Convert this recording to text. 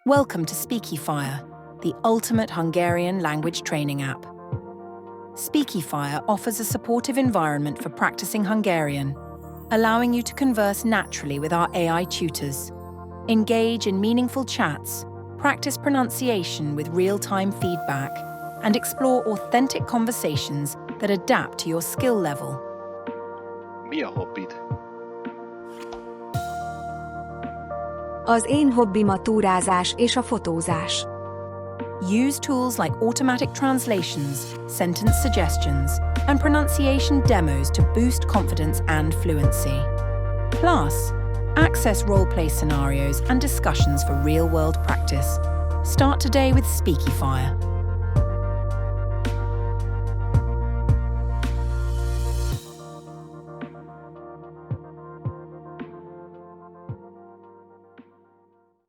Welcome to Speakifyr, the ultimate Hungarian language training app. Speakifyr offers a supportive environment for practicing Hungarian, allowing you to converse naturally with our AI tutors, engage in meaningful chats, practice pronunciation with real-time feedback, and explore authentic conversations that adapt to your skill level. Mi a hobbid? Az én hobbim a túrázás és a fotózás. Use tools like automatic translations, sentence suggestions, and pronunciation demos to boost confidence and fluency. Plus, access role-play scenarios and discussions for real-world practice. Start today with Speakifyr.